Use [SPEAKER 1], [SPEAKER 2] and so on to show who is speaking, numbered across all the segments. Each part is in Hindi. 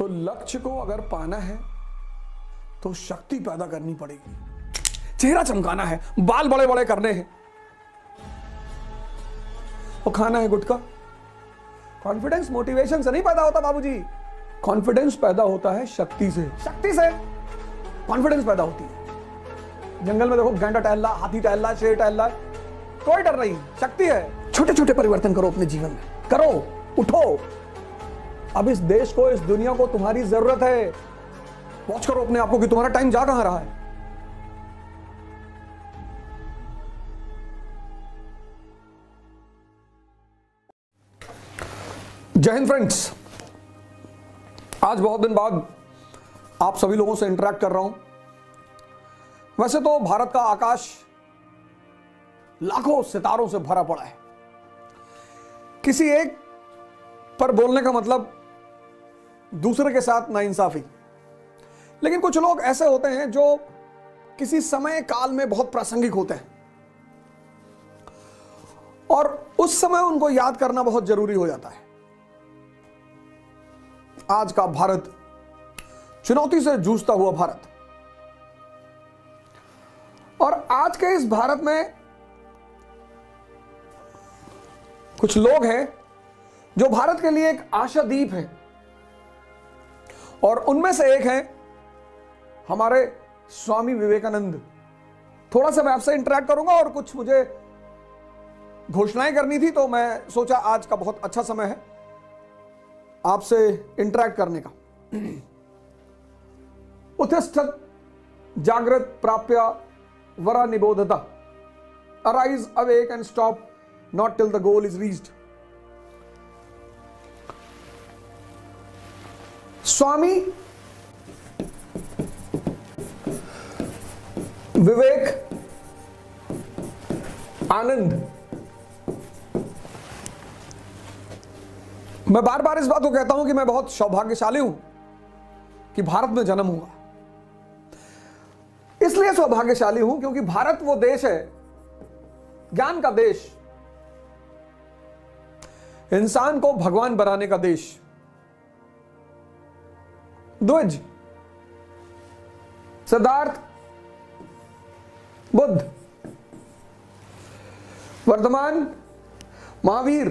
[SPEAKER 1] तो लक्ष्य को अगर पाना है तो शक्ति पैदा करनी पड़ेगी। चेहरा चमकाना है, बाल बड़े बड़े करने हैं और खाना है गुटखा। कॉन्फिडेंस मोटिवेशन से नहीं पैदा होता बाबूजी। कॉन्फिडेंस पैदा होता है शक्ति से। शक्ति से कॉन्फिडेंस पैदा होती है। जंगल में देखो गैंडा टहल रहा, हाथी टहल रहा, शेर टहल रहा, कोई डर नहीं, शक्ति है। छोटे छोटे परिवर्तन करो अपने जीवन में, करो, उठो। अब इस देश को, इस दुनिया को तुम्हारी जरूरत है। वॉच करो अपने आप को कि तुम्हारा टाइम जा कहां रहा है। जय हिंद फ्रेंड्स। आज बहुत दिन बाद आप सभी लोगों से इंटरेक्ट कर रहा हूं। वैसे तो भारत का आकाश लाखों सितारों से भरा पड़ा है। किसी एक पर बोलने का मतलब दूसरे के साथ नाइंसाफी। लेकिन कुछ लोग ऐसे होते हैं जो किसी समय काल में बहुत प्रासंगिक होते हैं और उस समय उनको याद करना बहुत जरूरी हो जाता है। आज का भारत, चुनौती से जूझता हुआ भारत, और आज के इस भारत में कुछ लोग हैं जो भारत के लिए एक आशादीप है और उनमें से एक हैं हमारे स्वामी विवेकानंद। थोड़ा सा मैं आपसे इंटरेक्ट करूंगा और कुछ मुझे घोषणाएं करनी थी, तो मैं सोचा आज का बहुत अच्छा समय है आपसे इंटरेक्ट करने का। उत्तिष्ठत जागृत प्राप्य वरा निबोधता, arise awake and stop not till the goal is reached. Swami Vivekananda बार बार इस बात को कहता हूं कि मैं बहुत सौभाग्यशाली हूं कि भारत में जन्म हुआ। इसलिए सौभाग्यशाली हूं क्योंकि भारत वो देश है, ज्ञान का देश, इंसान को भगवान बनाने का देश। द्विज, सिद्धार्थ, बुद्ध, वर्धमान, महावीर,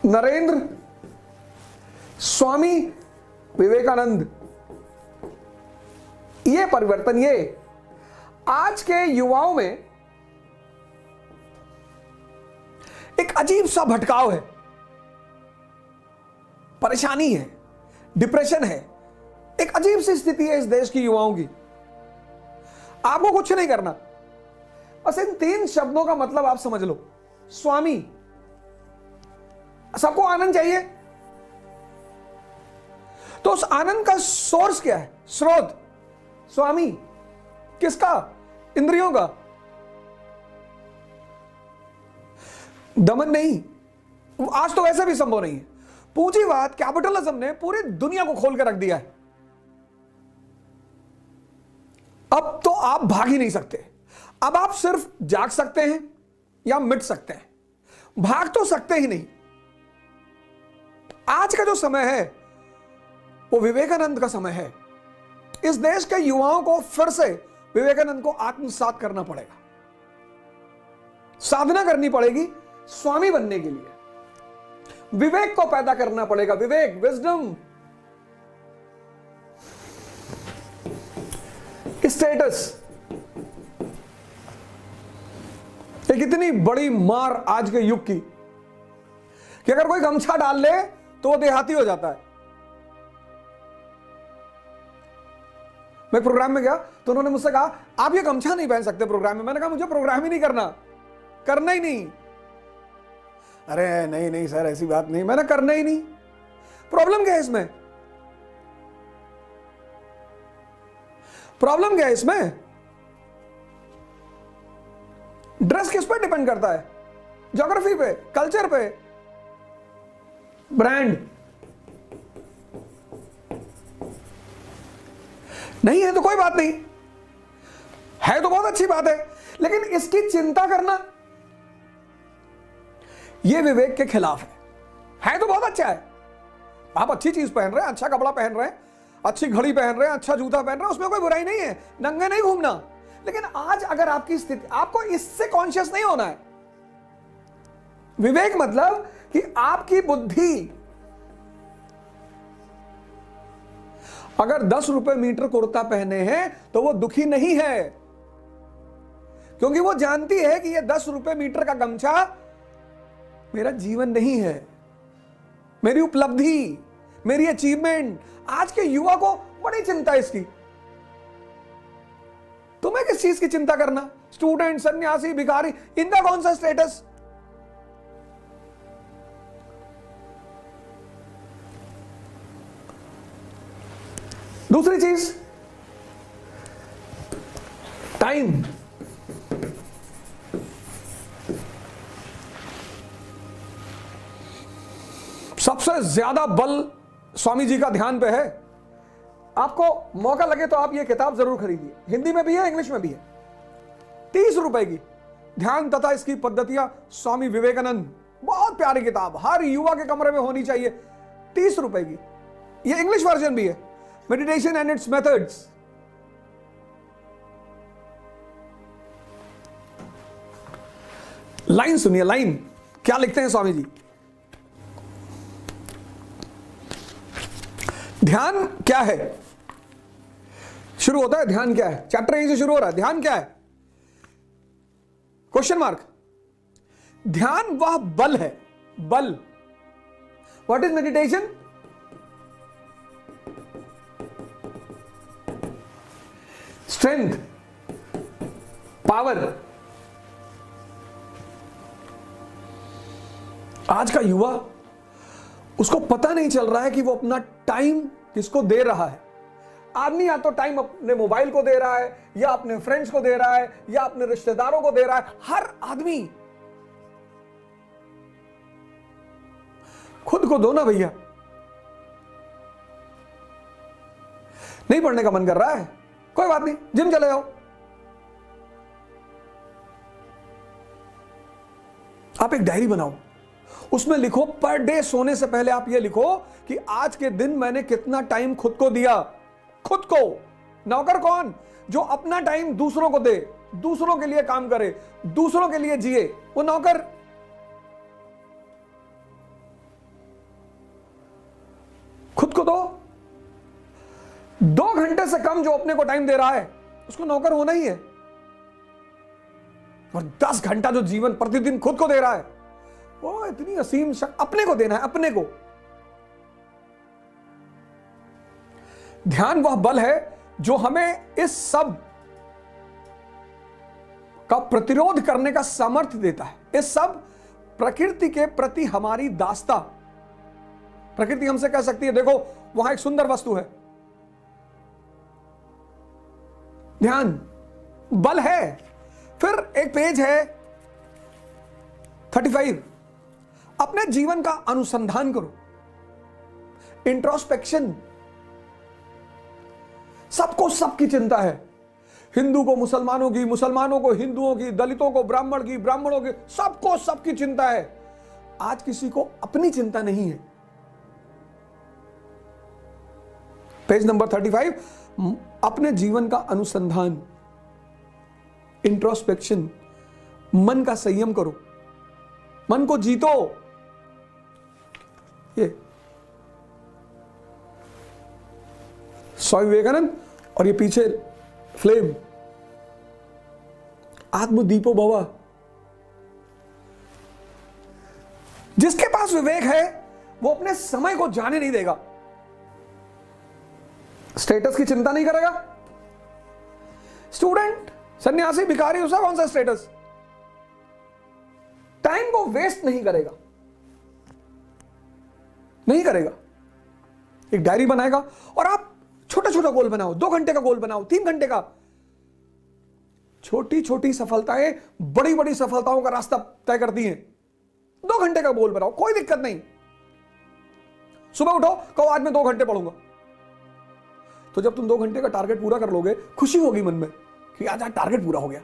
[SPEAKER 1] नरेंद्र, स्वामी विवेकानंद। ये परिवर्तन, ये आज के युवाओं में एक अजीब सा भटकाव है, परेशानी है, डिप्रेशन है। एक अजीब सी स्थिति है इस देश की युवाओं की। आपको कुछ नहीं करना, बस इन 3 शब्दों का मतलब आप समझ लो। स्वामी, सबको आनंद चाहिए, तो उस आनंद का सोर्स क्या है, स्रोत? स्वामी किसका? इंद्रियों का। दमन नहीं, आज तो वैसे भी संभव नहीं है। पूंजीवाद, कैपिटलिज्म ने पूरी दुनिया को खोल कर रख दिया है। अब तो आप भाग ही नहीं सकते। अब आप सिर्फ जाग सकते हैं या मिट सकते हैं, भाग तो सकते ही नहीं। आज का जो समय है वो विवेकानंद का समय है। इस देश के युवाओं को फिर से विवेकानंद को आत्मसात करना पड़ेगा, साधना करनी पड़ेगी स्वामी बनने के लिए। विवेक को पैदा करना पड़ेगा, विवेक, विजडम, स्टेटस। एक इतनी बड़ी मार आज के युग की कि अगर कोई गमछा डाल ले तो वो देहाती हो जाता है। मैं प्रोग्राम में गया तो उन्होंने मुझसे कहा आप ये गमछा नहीं पहन सकते प्रोग्राम में। मैंने कहा मुझे प्रोग्राम ही नहीं करना, करना ही नहीं। अरे नहीं नहीं सर, ऐसी बात नहीं। मैंने करना ही नहीं। प्रॉब्लम क्या है इसमें? प्रॉब्लम क्या है इसमें? ड्रेस किस पे डिपेंड करता है? ज्योग्राफी पे, कल्चर पे, ब्रांड। नहीं है तो कोई बात नहीं, है तो बहुत अच्छी बात है, लेकिन इसकी चिंता करना यह विवेक के खिलाफ है तो बहुत अच्छा है, आप अच्छी चीज पहन रहे हैं, अच्छा कपड़ा पहन रहे हैं, अच्छी घड़ी पहन रहे हैं, अच्छा जूता पहन रहे हैं, उसमें कोई बुराई नहीं है, नंगे नहीं घूमना। लेकिन आज अगर आपकी स्थिति, आपको इससे कॉन्शियस नहीं होना है। विवेक मतलब कि आपकी बुद्धि अगर 10 रुपए मीटर कुर्ता पहने हैं तो वो दुखी नहीं है, क्योंकि वो जानती है कि ये 10 रुपए मीटर का गमछा मेरा जीवन नहीं है, मेरी उपलब्धि, मेरी अचीवमेंट। आज के युवा को बड़ी चिंता है इसकी। तुम्हें किस चीज की चिंता करना? स्टूडेंट, सन्यासी, भिखारी, इनका कौन सा स्टेटस? दूसरी चीज, टाइम। सबसे ज्यादा बल स्वामी जी का ध्यान पे है। आपको मौका लगे तो आप ये किताब जरूर खरीदिए, हिंदी में भी है, इंग्लिश में भी है, 30 रुपए की, ध्यान तथा इसकी पद्धतियां, स्वामी विवेकानंद। बहुत प्यारी किताब, हर युवा के कमरे में होनी चाहिए, 30 रुपए की। ये इंग्लिश वर्जन भी है, meditation and it's methods. Line सुनिए, लाइन क्या लिखते हैं स्वामी जी। ध्यान क्या है? शुरू होता है ध्यान क्या है, चैप्टर यहीं से शुरू हो रहा है। ध्यान क्या है? Question mark. ध्यान वह बल है, बल। What is meditation? Strength, power. आज का युवा, उसको पता नहीं चल रहा है कि वो अपना टाइम किसको दे रहा है। आदमी या तो टाइम अपने मोबाइल को दे रहा है, या अपने फ्रेंड्स को दे रहा है, या अपने रिश्तेदारों को दे रहा है। हर आदमी। खुद को दो ना भैया। नहीं पढ़ने का मन कर रहा है, कोई बात नहीं, जिम चले जाओ। आप एक डायरी बनाओ, उसमें लिखो, पर डे सोने से पहले आप ये लिखो कि आज के दिन मैंने कितना टाइम खुद को दिया। खुद को। नौकर कौन? जो अपना टाइम दूसरों को दे, दूसरों के लिए काम करे, दूसरों के लिए जिए, वो नौकर। खुद को दो। 2 घंटे से कम जो अपने को टाइम दे रहा है, उसको नौकर होना ही है। और 10 घंटा जो जीवन प्रतिदिन खुद को दे रहा है, वो इतनी असीम शक्ति अपने को देना है, अपने को। ध्यान वह बल है जो हमें इस सब का प्रतिरोध करने का सामर्थ्य देता है। इस सब प्रकृति के प्रति हमारी दास्ता। प्रकृति हमसे कह सकती है, देखो वहां एक सुंदर वस्तु है। ध्यान बल है। फिर एक पेज है 35, अपने जीवन का अनुसंधान करो, इंट्रोस्पेक्शन। सबको सबकी चिंता है, हिंदू को मुसलमानों की, मुसलमानों को हिंदुओं की, दलितों को ब्राह्मण की, ब्राह्मणों की, सबको सबकी चिंता है। आज किसी को अपनी चिंता नहीं है। पेज नंबर 35, अपने जीवन का अनुसंधान, इंट्रोस्पेक्शन। मन का संयम करो, मन को जीतो। ये स्वामी विवेकानंद, और ये पीछे फ्लेम, आत्मदीपो भव। जिसके पास विवेक है वो अपने समय को जाने नहीं देगा, स्टेटस की चिंता नहीं करेगा। स्टूडेंट, सन्यासी, भिखारी, उसका कौन सा स्टेटस? टाइम को वेस्ट नहीं करेगा, नहीं करेगा। एक डायरी बनाएगा और आप छोटा छोटा गोल बनाओ, 2 घंटे का गोल बनाओ, 3 घंटे का। छोटी छोटी सफलताएं बड़ी बड़ी सफलताओं का रास्ता तय करती हैं। 2 घंटे का गोल बनाओ, कोई दिक्कत नहीं। सुबह उठो, कहो आज मैं 2 घंटे पढ़ूंगा। तो जब तुम 2 घंटे का टारगेट पूरा कर लोगे, खुशी होगी मन में कि आज टारगेट पूरा हो गया।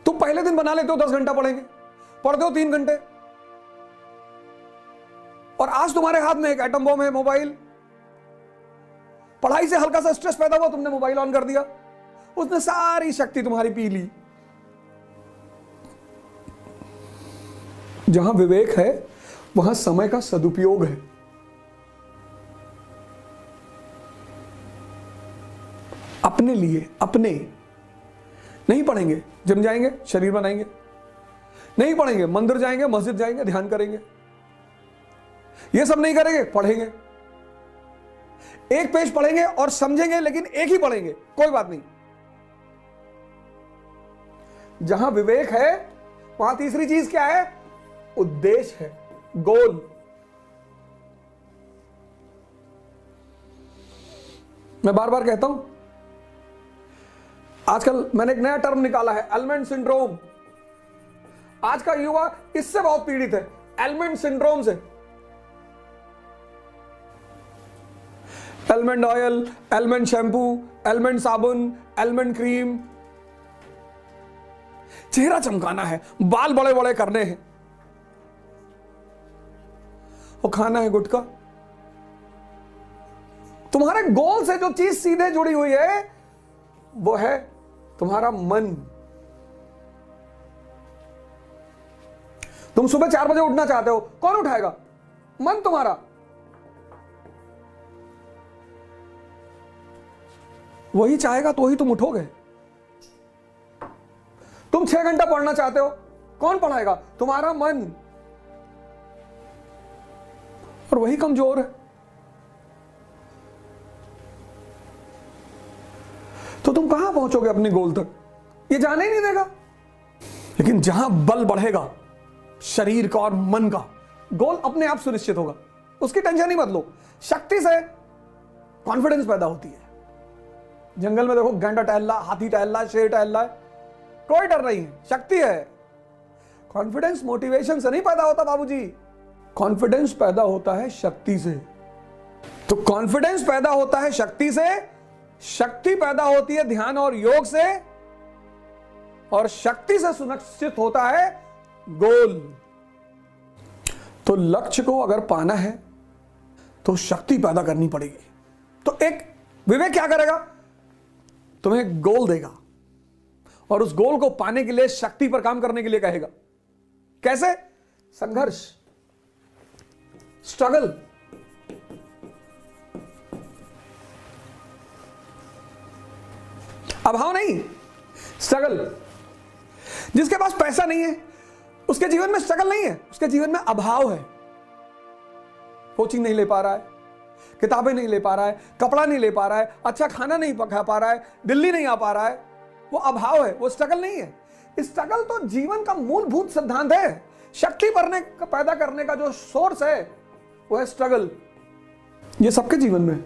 [SPEAKER 1] तुम पहले दिन बना लेते हो 10 घंटा पढ़ेंगे, पढ़ते हो 3 घंटे, और आज तुम्हारे हाथ में एक एटम बॉम्ब है, मोबाइल। पढ़ाई से हल्का सा स्ट्रेस पैदा हुआ, तुमने मोबाइल ऑन कर दिया, उसने सारी शक्ति तुम्हारी पी ली। जहां विवेक है वहां समय का सदुपयोग है। अपने लिए, अपने नहीं पढ़ेंगे, जिम जाएंगे, शरीर बनाएंगे, नहीं पढ़ेंगे, मंदिर जाएंगे, मस्जिद जाएंगे, ध्यान करेंगे, ये सब नहीं करेंगे, पढ़ेंगे। एक पेज पढ़ेंगे और समझेंगे, लेकिन एक ही पढ़ेंगे, कोई बात नहीं। जहां विवेक है वहां तीसरी चीज क्या है? उद्देश्य है, गोल। मैं बार बार कहता हूं, आजकल मैंने एक नया टर्म निकाला है, एलमेंट सिंड्रोम। आज का युवा इससे बहुत पीड़ित है, एलमेंट सिंड्रोम से। Ailment oil, ailment shampoo, ailment साबुन, एलमेंट क्रीम, चेहरा चमकाना है, बाल बड़े बड़े करने हैं, और खाना है गुटखा। तुम्हारे गोल से जो चीज सीधे जुड़ी हुई है वो है तुम्हारा मन। तुम सुबह 4 बजे उठना चाहते हो, कौन उठाएगा? मन तुम्हारा। वही चाहेगा तो ही तुम उठोगे। तुम 6 घंटा पढ़ना चाहते हो, कौन पढ़ाएगा? तुम्हारा मन। और वही कमजोर है। तो तुम कहां पहुंचोगे अपने गोल तक? ये जाने ही नहीं देगा। लेकिन जहां बल बढ़ेगा शरीर का और मन का, गोल अपने आप सुनिश्चित होगा, उसकी टेंशन ही मत लो। शक्ति से कॉन्फिडेंस पैदा होती है। जंगल में देखो, गैंडा टहल रहा, हाथी टहल रहा, शेर टहल रहा है, कोई डर नहीं है, शक्ति है। कॉन्फिडेंस मोटिवेशन से नहीं पैदा होता बाबूजी, कॉन्फिडेंस पैदा होता है शक्ति से। तो कॉन्फिडेंस पैदा होता है शक्ति से, शक्ति पैदा होती है ध्यान और योग से, और शक्ति से सुनिश्चित होता है गोल। तो लक्ष्य को अगर पाना है तो शक्ति पैदा करनी पड़ेगी। तो एक विवेक क्या करेगा? तुम्हें गोल देगा और उस गोल को पाने के लिए शक्ति पर काम करने के लिए कहेगा। कैसे? संघर्ष, स्ट्रगल। अभाव नहीं, स्ट्रगल। जिसके पास पैसा नहीं है उसके जीवन में स्ट्रगल नहीं है, उसके जीवन में अभाव है। कोचिंग नहीं ले पा रहा है, किताबें नहीं ले पा रहा है, कपड़ा नहीं ले पा रहा है, अच्छा खाना नहीं पका पा रहा है, दिल्ली नहीं आ पा रहा है, वो अभाव है, वो स्ट्रगल नहीं है। स्ट्रगल तो जीवन का मूलभूत सिद्धांत है। शक्ति पैदा करने का जो सोर्स है वो है स्ट्रगल। ये सबके जीवन में।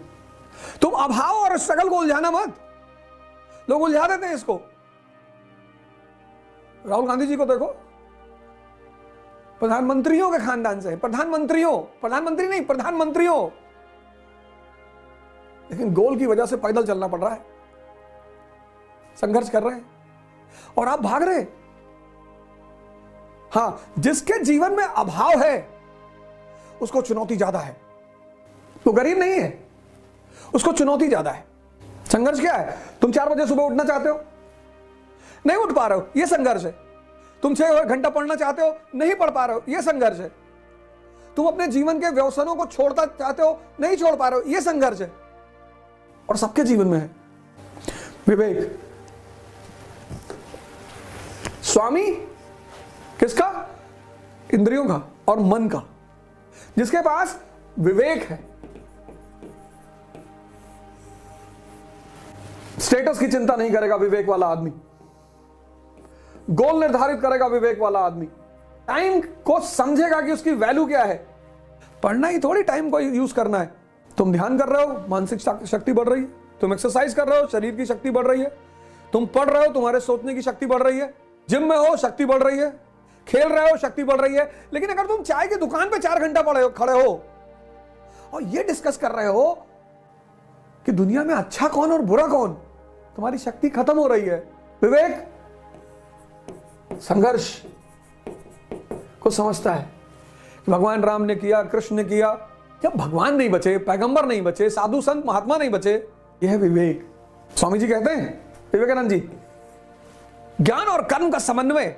[SPEAKER 1] तुम अभाव और स्ट्रगल को उलझाना मत। लोग उलझा देते हैं इसको। राहुल गांधी जी को देखो, प्रधानमंत्रियों के खानदान से, प्रधानमंत्री नहीं, प्रधानमंत्रियों, लेकिन गोल की वजह से पैदल चलना पड़ रहा है, संघर्ष कर रहे हैं, और आप भाग रहे हैं। हां, जिसके जीवन में अभाव है उसको चुनौती ज्यादा है। वो गरीब नहीं है, उसको चुनौती ज्यादा है। संघर्ष क्या है? तुम 4 बजे सुबह उठना चाहते हो, नहीं उठ पा रहे हो, यह संघर्ष है। तुम 6 घंटा पढ़ना चाहते हो, नहीं पढ़ पा रहे हो, यह संघर्ष है। तुम अपने जीवन के व्यसनों को छोड़ना चाहते हो, नहीं छोड़ पा रहे हो, यह संघर्ष है। और सबके जीवन में है विवेक। स्वामी किसका? इंद्रियों का और मन का। जिसके पास विवेक है, स्टेटस की चिंता नहीं करेगा विवेक वाला आदमी, गोल निर्धारित करेगा विवेक वाला आदमी, टाइम को समझेगा कि उसकी वैल्यू क्या है। पढ़ना ही थोड़ी टाइम को यूज करना है। तुम ध्यान कर रहे हो, मानसिक शक्ति बढ़ रही है। तुम एक्सरसाइज कर रहे हो, शरीर की शक्ति बढ़ रही है। तुम पढ़ रहे हो, तुम्हारे सोचने की शक्ति बढ़ रही है। जिम में हो, शक्ति बढ़ रही है। खेल रहे हो, शक्ति बढ़ रही है। लेकिन अगर तुम चाय की दुकान पे 4 घंटा खड़े हो और ये डिस्कस कर रहे हो कि दुनिया में अच्छा कौन और बुरा कौन, तुम्हारी शक्ति खत्म हो रही है। विवेक संघर्ष को समझता है भगवान राम ने किया, कृष्ण ने किया। जब भगवान नहीं बचे, पैगंबर नहीं बचे, साधु संत महात्मा नहीं बचे, यह है विवेक। स्वामी जी कहते हैं, विवेकानंद जी, ज्ञान और कर्म का समन्वय,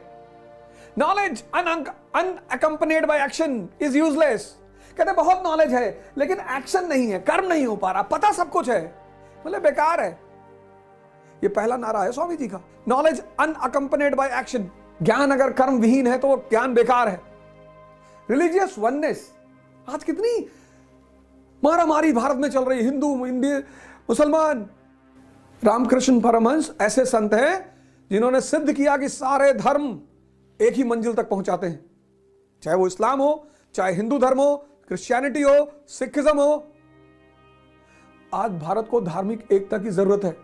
[SPEAKER 1] knowledge unaccompanied by action is useless. कहते बहुत नॉलेज है लेकिन एक्शन नहीं है, कर्म नहीं हो पा रहा, पता सब कुछ है, मतलब बेकार है। ये पहला नारा है स्वामी जी का, नॉलेज अनअकम्पनीड बाय एक्शन। ज्ञान अगर कर्म विहीन है तो वो ज्ञान बेकार है। रिलीजियस वननेस, आज कितनी मारामारी भारत में चल रही है, हिंदू इंडिया मुसलमान। रामकृष्ण परमहंस ऐसे संत हैं जिन्होंने सिद्ध किया कि सारे धर्म एक ही मंजिल तक पहुंचाते हैं, चाहे वो इस्लाम हो, चाहे हिंदू धर्म हो, क्रिश्चियनिटी हो, सिखिज्म हो। आज भारत को धार्मिक एकता की जरूरत है।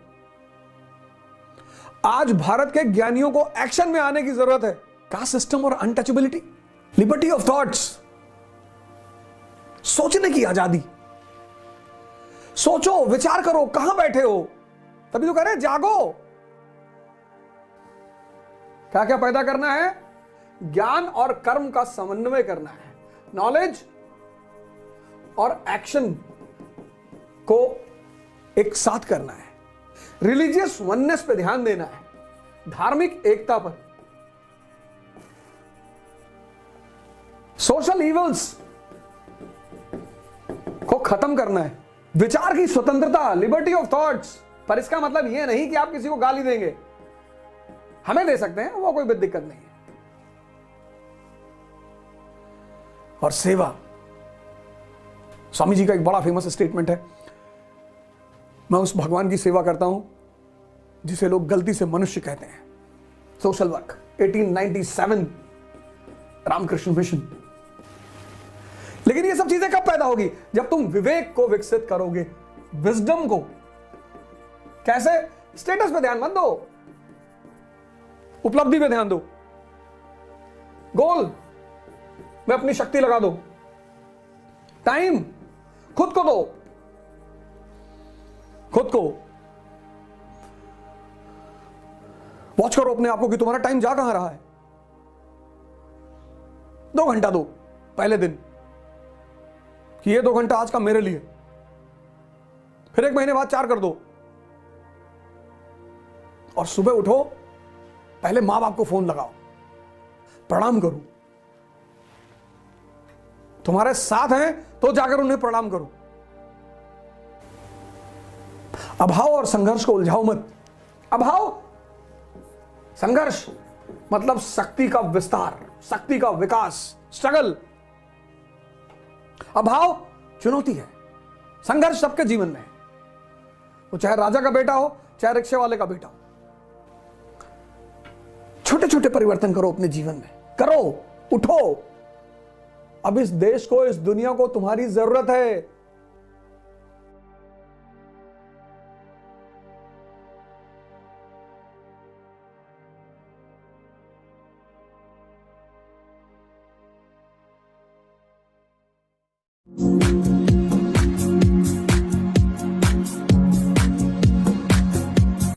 [SPEAKER 1] आज भारत के ज्ञानियों को एक्शन में आने की जरूरत है। कास्ट सिस्टम और अनटचेबिलिटी, लिबर्टी ऑफ थॉट्स, सोचने की आजादी। सोचो, विचार करो, कहां बैठे हो, तभी तो कह रहे हैं जागो। क्या क्या पैदा करना है? ज्ञान और कर्म का समन्वय करना है, नॉलेज और एक्शन को एक साथ करना है, रिलीजियस वननेस पे ध्यान देना है, धार्मिक एकता पर, सोशल इवल्स को खत्म करना है, विचार की स्वतंत्रता, लिबर्टी ऑफ थॉट्स। पर इसका मतलब यह नहीं कि आप किसी को गाली देंगे, हमें दे सकते हैं, वो कोई भी दिक्कत नहीं है। और सेवा, स्वामी जी का एक बड़ा फेमस स्टेटमेंट है, मैं उस भगवान की सेवा करता हूं जिसे लोग गलती से मनुष्य कहते हैं। Social work, 1897, Ramakrishna mission. लेकिन ये सब चीजें कब पैदा होगी? जब तुम विवेक को विकसित करोगे, विजडम को। कैसे? स्टेटस पे ध्यान मत दो, उपलब्धि पे ध्यान दो, गोल में अपनी शक्ति लगा दो, टाइम खुद को दो, खुद को वॉच करो अपने आप को कि तुम्हारा टाइम जा कहां रहा है। 2 घंटा दो पहले दिन कि ये 2 घंटा आज का मेरे लिए, फिर 1 महीने बाद 4 कर दो। और सुबह उठो, पहले मां बाप को फोन लगाओ, प्रणाम करो, तुम्हारे साथ हैं तो जाकर उन्हें प्रणाम करो। अभाव और संघर्ष को उलझाओ मत। अभाव, संघर्ष मतलब शक्ति का विस्तार, शक्ति का विकास, स्ट्रगल। अभाव चुनौती है, संघर्ष सबके जीवन में है, वो चाहे राजा का बेटा हो, चाहे रिक्शे वाले का बेटा हो। छोटे छोटे परिवर्तन करो अपने जीवन में, करो, उठो। अब इस देश को, इस दुनिया को तुम्हारी जरूरत है।